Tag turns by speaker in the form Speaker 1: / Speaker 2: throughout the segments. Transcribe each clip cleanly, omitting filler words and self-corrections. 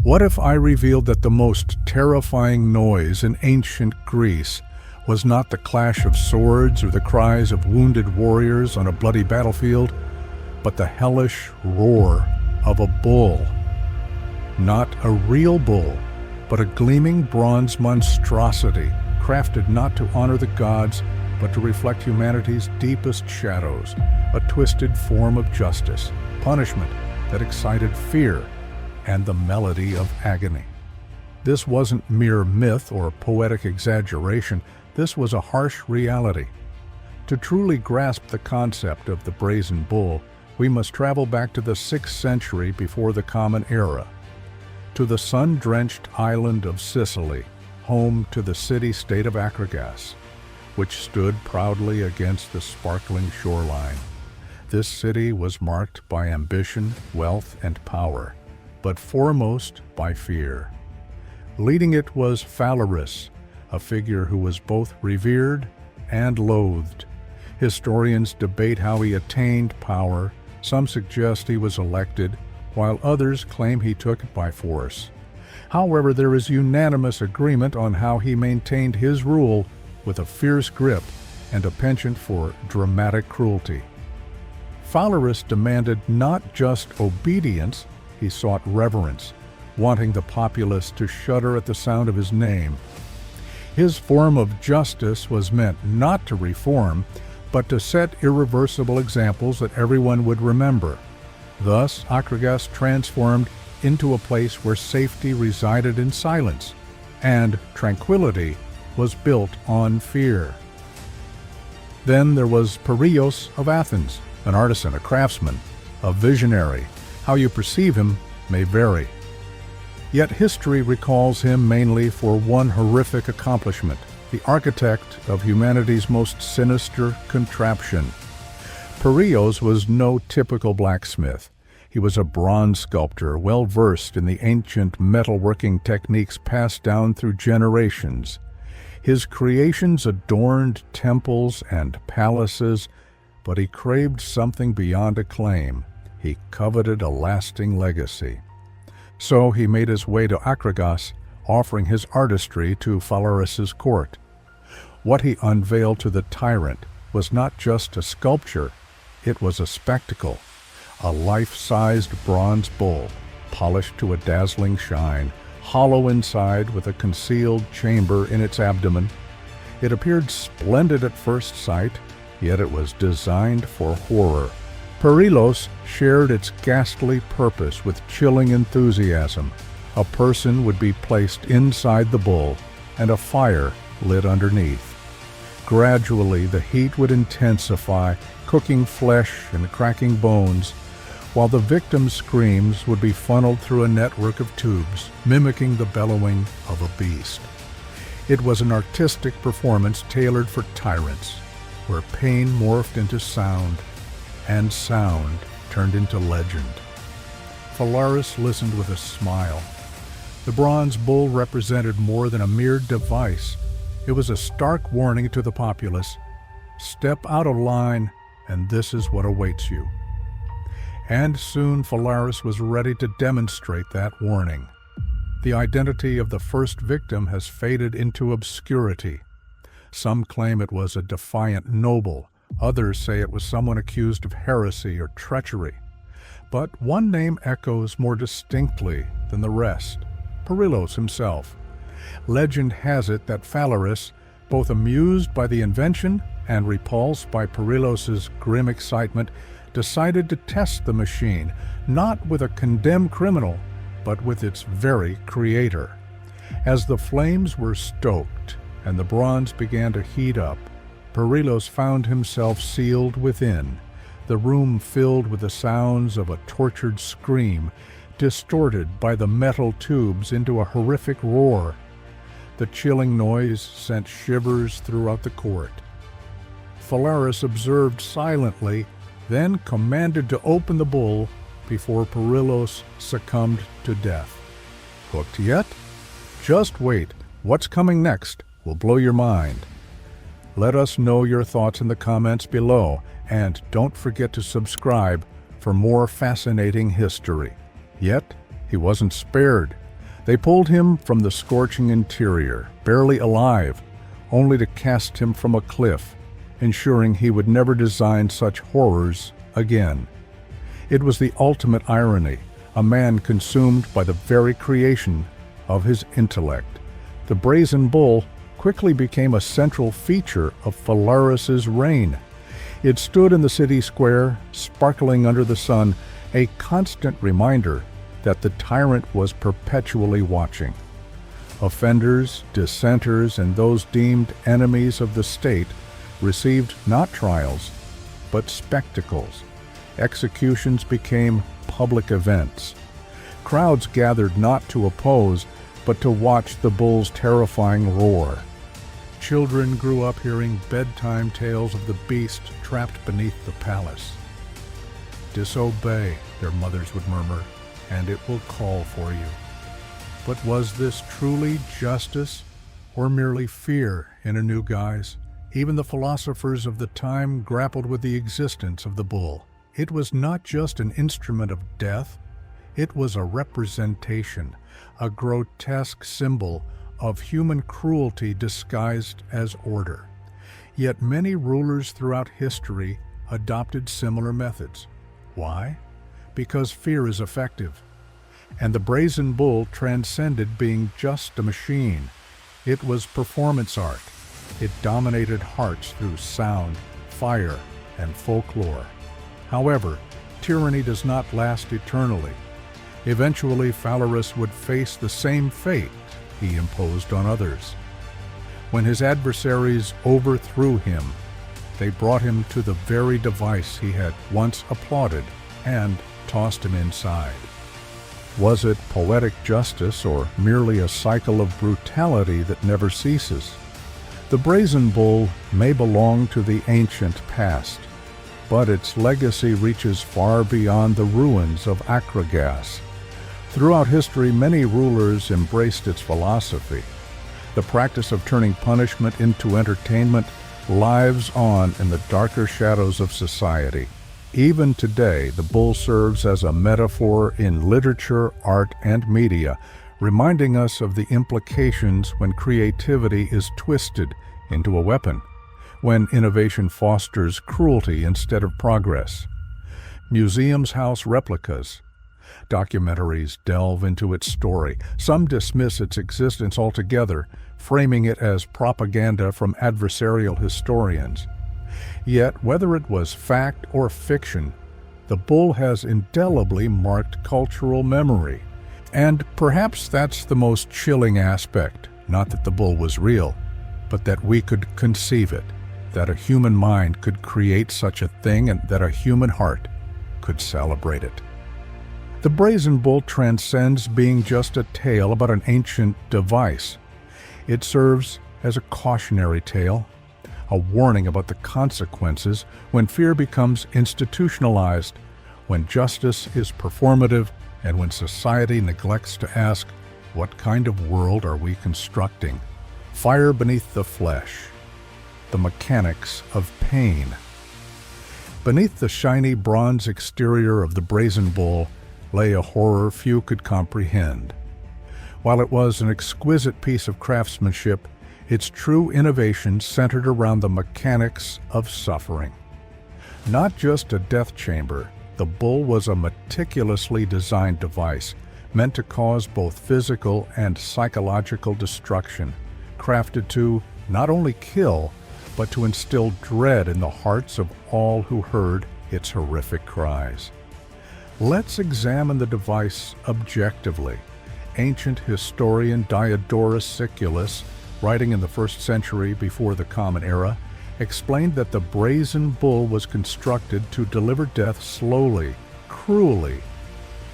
Speaker 1: What if I revealed that the most terrifying noise in ancient Greece was not the clash of swords or the cries of wounded warriors on a bloody battlefield, but the hellish roar of a bull? Not a real bull, but a gleaming bronze monstrosity, crafted not to honor the gods, but to reflect humanity's deepest shadows, a twisted form of justice, punishment that excited fear, and the melody of agony. This wasn't mere myth or poetic exaggeration, this was a harsh reality. To truly grasp the concept of the Brazen Bull, we must travel back to the 6th century before the Common Era, to the sun-drenched island of Sicily, home to the city-state of Acragas, which stood proudly against the sparkling shoreline. This city was marked by ambition, wealth, and power, but foremost by fear. Leading it was Phalaris, a figure who was both revered and loathed. Historians debate how he attained power. Some suggest he was elected, while others claim he took it by force. However, there is unanimous agreement on how he maintained his rule with a fierce grip and a penchant for dramatic cruelty. Phalaris demanded not just obedience, he sought reverence, wanting the populace to shudder at the sound of his name. His form of justice was meant not to reform, but to set irreversible examples that everyone would remember. Thus, Acragas transformed into a place where safety resided in silence, and tranquility was built on fear. Then there was Perillos of Athens, an artisan, a craftsman, a visionary. How you perceive him may vary. Yet history recalls him mainly for one horrific accomplishment, the architect of humanity's most sinister contraption. Perillos was no typical blacksmith. He was a bronze sculptor, well versed in the ancient metalworking techniques passed down through generations. His creations adorned temples and palaces, but he craved something beyond acclaim. He coveted a lasting legacy. So he made his way to Acragas, offering his artistry to Phalaris's court. What he unveiled to the tyrant was not just a sculpture, it was a spectacle. A life-sized bronze bull, polished to a dazzling shine, hollow inside with a concealed chamber in its abdomen. It appeared splendid at first sight, yet it was designed for horror. Perillos shared its ghastly purpose with chilling enthusiasm. A person would be placed inside the bull, and a fire lit underneath. Gradually, the heat would intensify, cooking flesh and cracking bones, while the victim's screams would be funneled through a network of tubes, mimicking the bellowing of a beast. It was an artistic performance tailored for tyrants, where pain morphed into sound, and sound turned into legend. Phalaris listened with a smile. The bronze bull represented more than a mere device. It was a stark warning to the populace. Step out of line, and this is what awaits you. And soon Phalaris was ready to demonstrate that warning. The identity of the first victim has faded into obscurity. Some claim it was a defiant noble. Others say it was someone accused of heresy or treachery. But one name echoes more distinctly than the rest: Perillos himself. Legend has it that Phalaris, both amused by the invention and repulsed by Perillos's grim excitement, decided to test the machine, not with a condemned criminal, but with its very creator. As the flames were stoked and the bronze began to heat up, Perillos found himself sealed within, the room filled with the sounds of a tortured scream, distorted by the metal tubes into a horrific roar. The chilling noise sent shivers throughout the court. Phalaris observed silently, then commanded to open the bull before Perillos succumbed to death. Hooked yet? Just wait. What's coming next will blow your mind. Let us know your thoughts in the comments below, and don't forget to subscribe for more fascinating history. Yet, he wasn't spared. They pulled him from the scorching interior, barely alive, only to cast him from a cliff, ensuring he would never design such horrors again. It was the ultimate irony, a man consumed by the very creation of his intellect. The Brazen Bull quickly became a central feature of Phalaris's reign. It stood in the city square, sparkling under the sun, a constant reminder that the tyrant was perpetually watching. Offenders, dissenters, and those deemed enemies of the state received not trials, but spectacles. Executions became public events. Crowds gathered not to oppose, but to watch the bull's terrifying roar. Children grew up hearing bedtime tales of the beast trapped beneath the palace. "Disobey," their mothers would murmur, "and it will call for you." But was this truly justice, or merely fear in a new guise? Even the philosophers of the time grappled with the existence of the bull. It was not just an instrument of death, it was a representation, a grotesque symbol of human cruelty disguised as order. Yet many rulers throughout history adopted similar methods. Why? Because fear is effective. And the Brazen Bull transcended being just a machine. It was performance art. It dominated hearts through sound, fire, and folklore. However, tyranny does not last eternally. Eventually, Phalaris would face the same fate he imposed on others. When his adversaries overthrew him, they brought him to the very device he had once applauded and tossed him inside. Was it poetic justice or merely a cycle of brutality that never ceases? The Brazen Bull may belong to the ancient past, but its legacy reaches far beyond the ruins of Acragas. Throughout history, many rulers embraced its philosophy. The practice of turning punishment into entertainment lives on in the darker shadows of society. Even today, the bull serves as a metaphor in literature, art, and media, reminding us of the implications when creativity is twisted into a weapon, when innovation fosters cruelty instead of progress. Museums house replicas. Documentaries delve into its story. Some dismiss its existence altogether, framing it as propaganda from adversarial historians. Yet, whether it was fact or fiction, the bull has indelibly marked cultural memory. And perhaps that's the most chilling aspect, not that the bull was real, but that we could conceive it, that a human mind could create such a thing and that a human heart could celebrate it. The Brazen Bull transcends being just a tale about an ancient device. It serves as a cautionary tale, a warning about the consequences when fear becomes institutionalized, when justice is performative, and when society neglects to ask, what kind of world are we constructing? Fire beneath the flesh, the mechanics of pain. Beneath the shiny bronze exterior of the Brazen Bull lay a horror few could comprehend. While it was an exquisite piece of craftsmanship, its true innovation centered around the mechanics of suffering. Not just a death chamber, the bull was a meticulously designed device meant to cause both physical and psychological destruction, crafted to not only kill, but to instill dread in the hearts of all who heard its horrific cries. Let's examine the device objectively. Ancient historian Diodorus Siculus, writing in the 1st century before the Common Era, explained that the Brazen Bull was constructed to deliver death slowly, cruelly,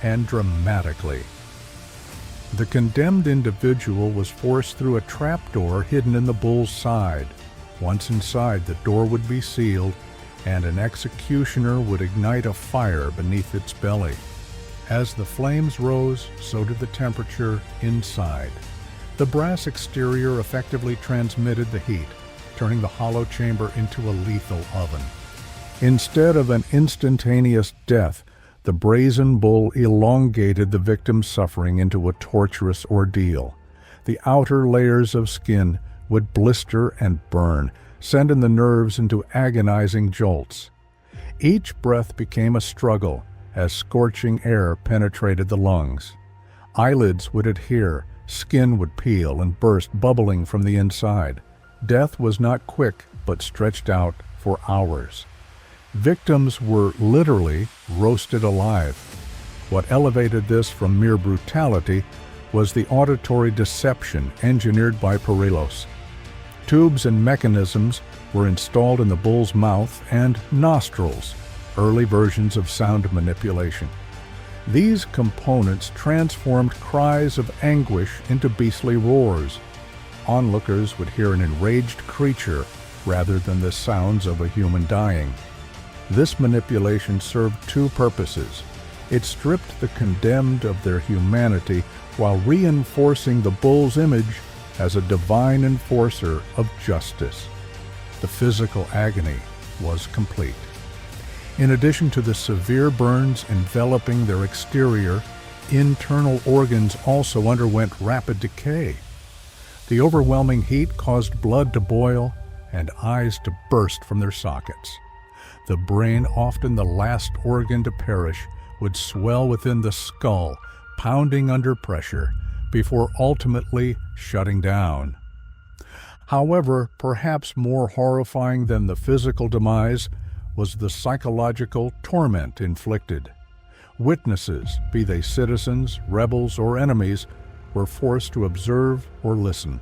Speaker 1: and dramatically. The condemned individual was forced through a trapdoor hidden in the bull's side. Once inside, the door would be sealed, and an executioner would ignite a fire beneath its belly. As the flames rose, so did the temperature inside. The brass exterior effectively transmitted the heat, turning the hollow chamber into a lethal oven. Instead of an instantaneous death, The brazen bull elongated the victim's suffering into a torturous ordeal. The outer layers of skin would blister and burn, sending the nerves into agonizing jolts. Each breath became a struggle as scorching air penetrated the lungs. Eyelids would adhere, skin would peel and burst, bubbling from the inside. Death was not quick, but stretched out for hours. Victims were literally roasted alive. What elevated this from mere brutality was the auditory deception engineered by Perillos. Tubes and mechanisms were installed in the bull's mouth and nostrils, early versions of sound manipulation. These components transformed cries of anguish into beastly roars. Onlookers would hear an enraged creature rather than the sounds of a human dying. This manipulation served two purposes. It stripped the condemned of their humanity while reinforcing the bull's image as a divine enforcer of justice. The physical agony was complete. In addition to the severe burns enveloping their exterior, internal organs also underwent rapid decay. The overwhelming heat caused blood to boil and eyes to burst from their sockets. The brain, often the last organ to perish, would swell within the skull, pounding under pressure, before ultimately shutting down. However, perhaps more horrifying than the physical demise was the psychological torment inflicted. Witnesses, be they citizens, rebels, or enemies, were forced to observe or listen.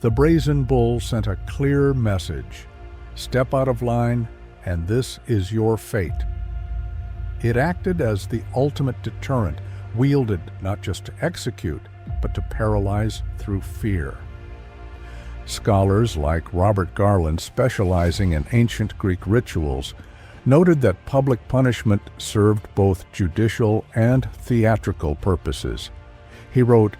Speaker 1: The brazen bull sent a clear message: step out of line, and this is your fate. It acted as the ultimate deterrent, wielded not just to execute, but to paralyze through fear. Scholars like Robert Garland, specializing in ancient Greek rituals, noted that public punishment served both judicial and theatrical purposes. He wrote,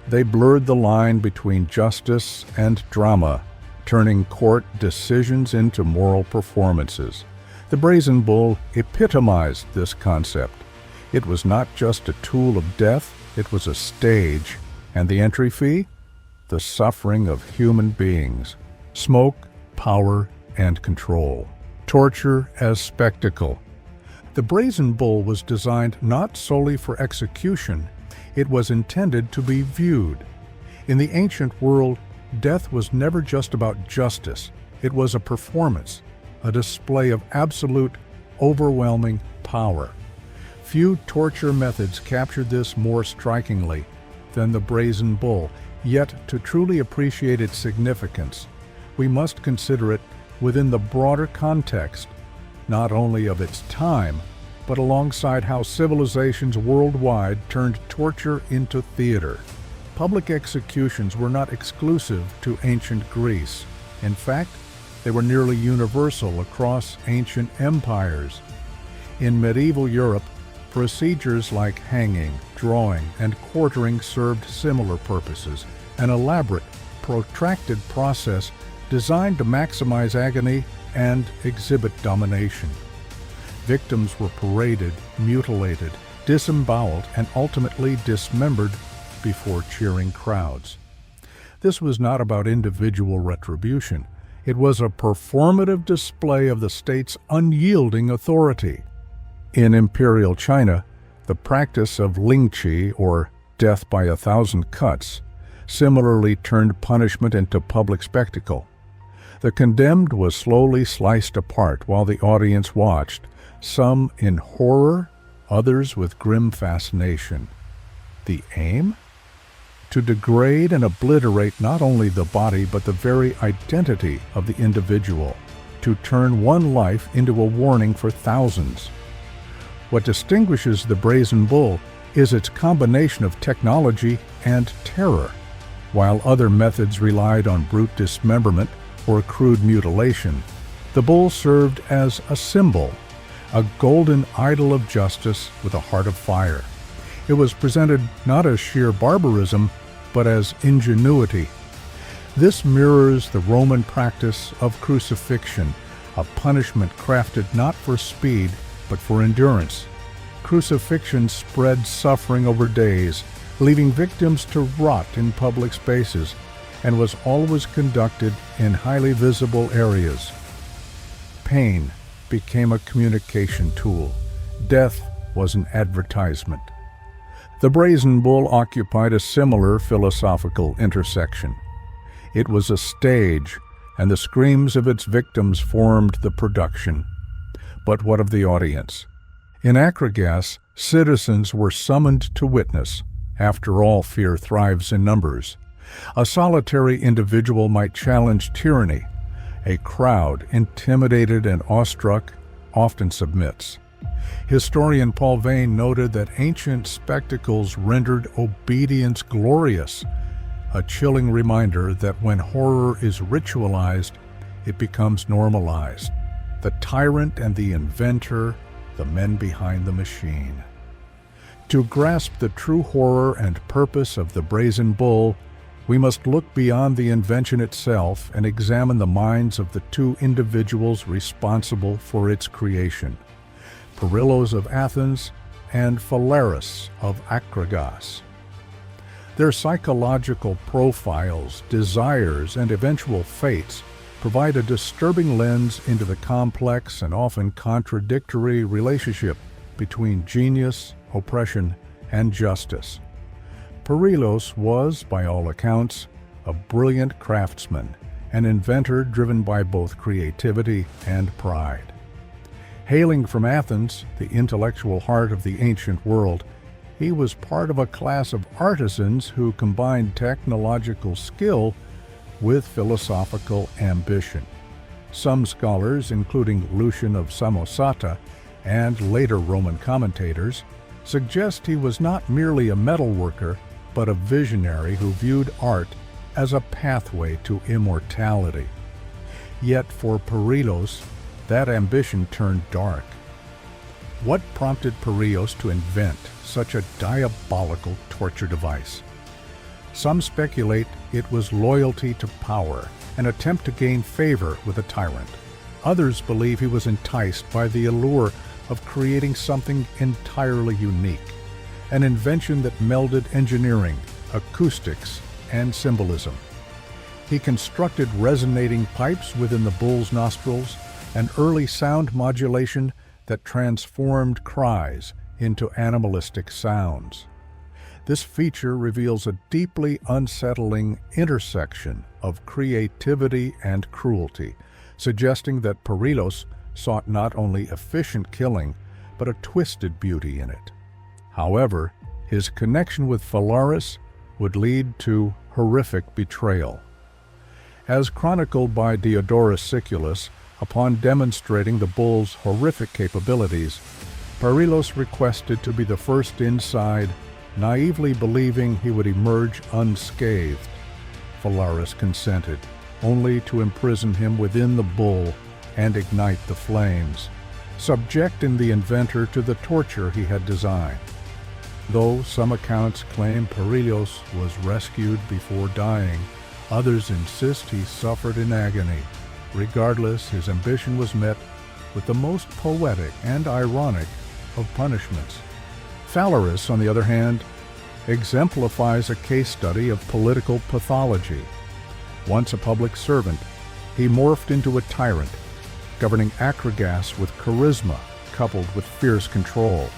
Speaker 1: "They blurred the line between justice and drama, turning court decisions into moral performances." The brazen bull epitomized this concept. It was not just a tool of death, it was a stage. And the entry fee? The suffering of human beings. Smoke, power, and control. Torture as spectacle. The brazen bull was designed not solely for execution, it was intended to be viewed. In the ancient world, death was never just about justice. It was a performance, a display of absolute, overwhelming power. Few torture methods captured this more strikingly than the brazen bull, yet to truly appreciate its significance, we must consider it within the broader context, not only of its time, but alongside how civilizations worldwide turned torture into theater. Public executions were not exclusive to ancient Greece. In fact, they were nearly universal across ancient empires. In medieval Europe, procedures like hanging, drawing, and quartering served similar purposes, an elaborate, protracted process designed to maximize agony and exhibit domination. Victims were paraded, mutilated, disemboweled, and ultimately dismembered before cheering crowds. This was not about individual retribution. It was a performative display of the state's unyielding authority. In imperial China, the practice of lingqi, or death by 1,000 cuts, similarly turned punishment into public spectacle. The condemned was slowly sliced apart while the audience watched, some in horror, others with grim fascination. The aim? To degrade and obliterate not only the body but the very identity of the individual, to turn one life into a warning for thousands. What distinguishes the brazen bull is its combination of technology and terror. While other methods relied on brute dismemberment or crude mutilation, the bull served as a symbol, a golden idol of justice with a heart of fire. It was presented not as sheer barbarism, but as ingenuity. This mirrors the Roman practice of crucifixion, a punishment crafted not for speed, but for endurance. crucifixion spread suffering over days, leaving victims to rot in public spaces, and was always conducted in highly visible areas. Pain became a communication tool. Death was an advertisement. The Brazen Bull occupied a similar philosophical intersection. It was a stage, and the screams of its victims formed the production. But what of the audience? In Acragas, citizens were summoned to witness. After all, fear thrives in numbers. A solitary individual might challenge tyranny. A crowd, intimidated and awestruck, often submits. Historian Paul Vane noted that ancient spectacles rendered obedience glorious, a chilling reminder that when horror is ritualized, it becomes normalized. The tyrant and the inventor, the men behind the machine. To grasp the true horror and purpose of the Brazen Bull, we must look beyond the invention itself and examine the minds of the two individuals responsible for its creation, Perillos of Athens and Phalaris of Acragas. Their psychological profiles, desires, and eventual fates provide a disturbing lens into the complex and often contradictory relationship between genius, oppression, and justice. Perillos was, by all accounts, a brilliant craftsman, an inventor driven by both creativity and pride. Hailing from Athens, the intellectual heart of the ancient world, he was part of a class of artisans who combined technological skill with philosophical ambition. Some scholars, including Lucian of Samosata and later Roman commentators, suggest he was not merely a metalworker, but a visionary who viewed art as a pathway to immortality. Yet for Perillos, that ambition turned dark. What prompted Perillos to invent such a diabolical torture device? Some speculate it was loyalty to power, an attempt to gain favor with a tyrant. Others believe he was enticed by the allure of creating something entirely unique, an invention that melded engineering, acoustics, and symbolism. He constructed resonating pipes within the bull's nostrils, an early sound modulation that transformed cries into animalistic sounds. This feature reveals a deeply unsettling intersection of creativity and cruelty, suggesting that Perillos sought not only efficient killing, but a twisted beauty in it. However, his connection with Phalaris would lead to horrific betrayal. As chronicled by Diodorus Siculus, upon demonstrating the bull's horrific capabilities, Perillos requested to be the first inside, naively believing he would emerge unscathed. Phalaris consented, only to imprison him within the bull and ignite the flames, subjecting the inventor to the torture he had designed. Though some accounts claim Perillos was rescued before dying, others insist he suffered in agony. Regardless, his ambition was met with the most poetic and ironic of punishments. Phalaris, on the other hand, exemplifies a case study of political pathology. Once a public servant, he morphed into a tyrant, governing Acragas with charisma coupled with fierce control.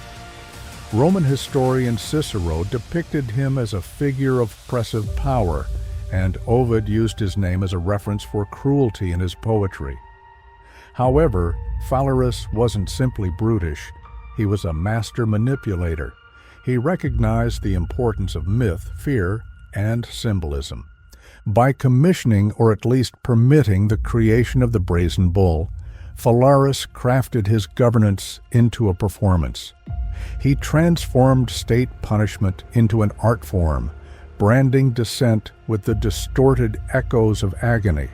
Speaker 1: Roman historian Cicero depicted him as a figure of oppressive power, and Ovid used his name as a reference for cruelty in his poetry. However, Phalaris wasn't simply brutish, he was a master manipulator. He recognized the importance of myth, fear, and symbolism. By commissioning or at least permitting the creation of the Brazen Bull, Phalaris crafted his governance into a performance. He transformed state punishment into an art form, branding dissent with the distorted echoes of agony.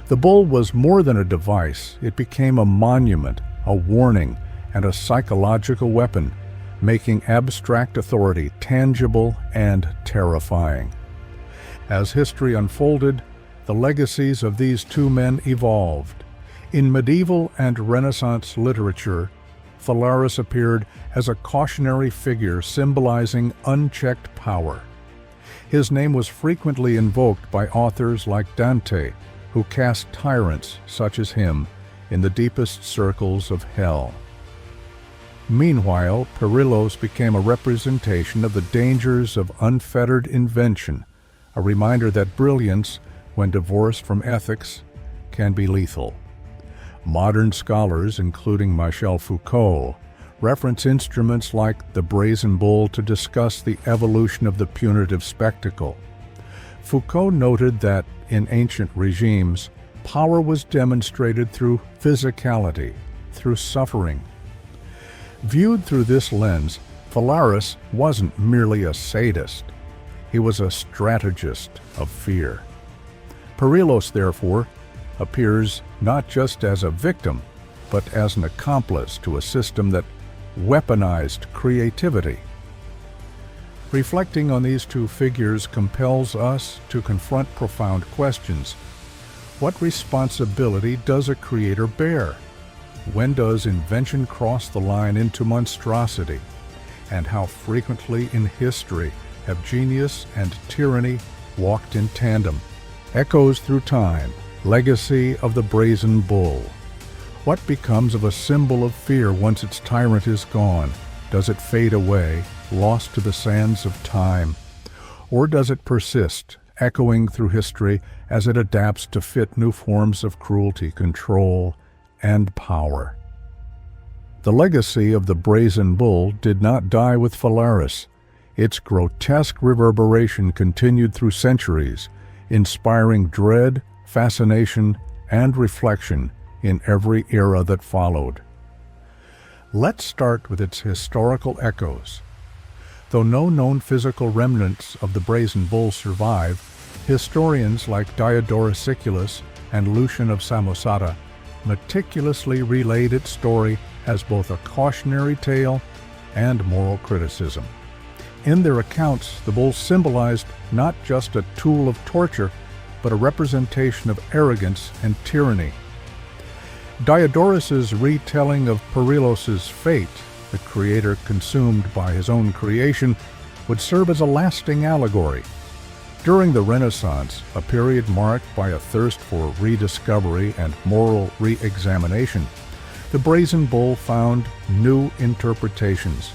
Speaker 1: The bull was more than a device. It became a monument, a warning, and a psychological weapon, making abstract authority tangible and terrifying. As history unfolded, the legacies of these two men evolved. In medieval and Renaissance literature, Phalaris appeared as a cautionary figure symbolizing unchecked power. His name was frequently invoked by authors like Dante, who cast tyrants such as him in the deepest circles of hell. Meanwhile, Perillos became a representation of the dangers of unfettered invention, a reminder that brilliance, when divorced from ethics, can be lethal. Modern scholars, including Michel Foucault, reference instruments like the Brazen Bull to discuss the evolution of the punitive spectacle. Foucault noted that, in ancient regimes, power was demonstrated through physicality, through suffering. Viewed through this lens, Phalaris wasn't merely a sadist. He was a strategist of fear. Perillos, therefore, appears not just as a victim, but as an accomplice to a system that weaponized creativity. Reflecting on these two figures compels us to confront profound questions. What responsibility does a creator bear? When does invention cross the line into monstrosity? And how frequently in history have genius and tyranny walked in tandem? Echoes through time, legacy of the Brazen Bull. What becomes of a symbol of fear once its tyrant is gone? Does it fade away, lost to the sands of time? Or does it persist, echoing through history as it adapts to fit new forms of cruelty, control, and power? The legacy of the Brazen Bull did not die with Phalaris. Its grotesque reverberation continued through centuries, inspiring dread, fascination, and reflection in every era that followed. Let's start with its historical echoes. Though no known physical remnants of the Brazen Bull survive, historians like Diodorus Siculus and Lucian of Samosata meticulously relayed its story as both a cautionary tale and moral criticism. In their accounts, the bull symbolized not just a tool of torture, but a representation of arrogance and tyranny. Diodorus's retelling of Perillos's fate, the creator consumed by his own creation, would serve as a lasting allegory. During the Renaissance, a period marked by a thirst for rediscovery and moral re-examination, the Brazen Bull found new interpretations.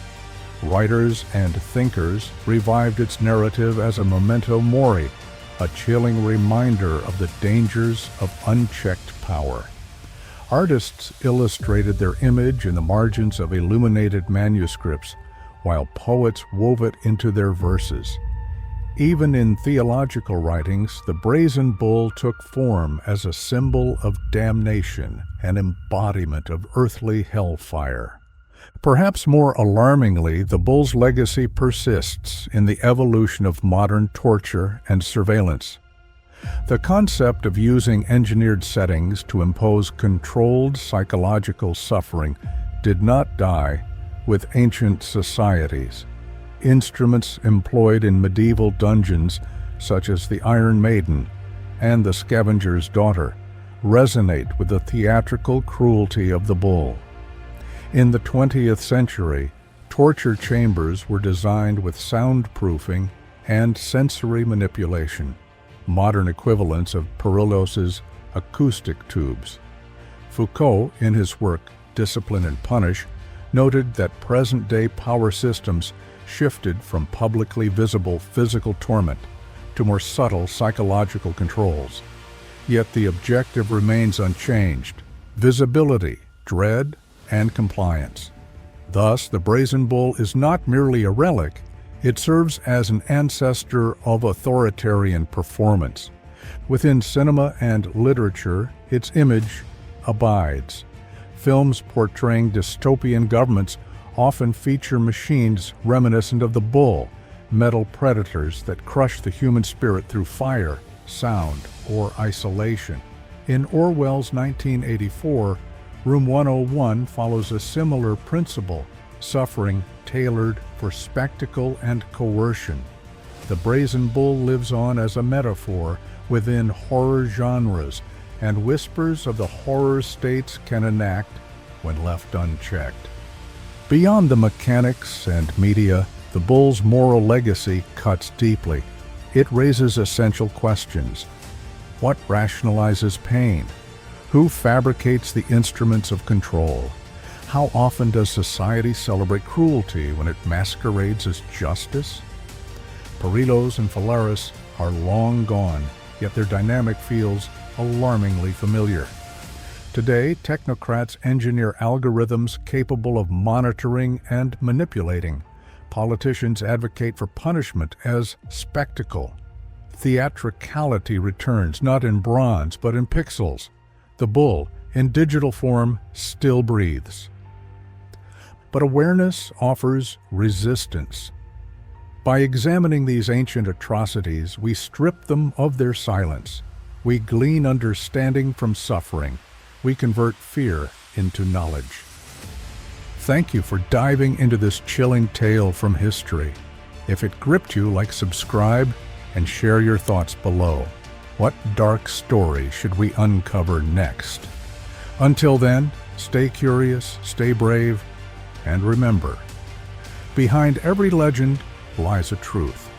Speaker 1: Writers and thinkers revived its narrative as a memento mori, a chilling reminder of the dangers of unchecked power. Artists illustrated their image in the margins of illuminated manuscripts, while poets wove it into their verses. Even in theological writings, the Brazen Bull took form as a symbol of damnation, an embodiment of earthly hellfire. Perhaps more alarmingly, the bull's legacy persists in the evolution of modern torture and surveillance. The concept of using engineered settings to impose controlled psychological suffering did not die with ancient societies. Instruments employed in medieval dungeons, such as the Iron Maiden and the Scavenger's Daughter, resonate with the theatrical cruelty of the bull. In the 20th century, torture chambers were designed with soundproofing and sensory manipulation, modern equivalents of Perillos's acoustic tubes. Foucault, in his work Discipline and Punish, noted that present-day power systems shifted from publicly visible physical torment to more subtle psychological controls. Yet the objective remains unchanged: visibility, dread, and compliance. Thus, the Brazen Bull is not merely a relic, it serves as an ancestor of authoritarian performance. Within cinema and literature, its image abides. Films portraying dystopian governments often feature machines reminiscent of the bull, metal predators that crush the human spirit through fire, sound, or isolation. In Orwell's 1984, Room 101 follows a similar principle, suffering tailored for spectacle and coercion. The Brazen Bull lives on as a metaphor within horror genres, and whispers of the horror states can enact when left unchecked. Beyond the mechanics and media, the bull's moral legacy cuts deeply. It raises essential questions. What rationalizes pain? Who fabricates the instruments of control? How often does society celebrate cruelty when it masquerades as justice? Perillos and Phalaris are long gone, yet their dynamic feels alarmingly familiar. Today, technocrats engineer algorithms capable of monitoring and manipulating. Politicians advocate for punishment as spectacle. Theatricality returns, not in bronze, but in pixels. The bull, in digital form, still breathes. But awareness offers resistance. By examining these ancient atrocities, we strip them of their silence. We glean understanding from suffering. We convert fear into knowledge. Thank you for diving into this chilling tale from history. If it gripped you, subscribe and share your thoughts below. What dark story should we uncover next? Until then, stay curious, stay brave, and remember, behind every legend lies a truth.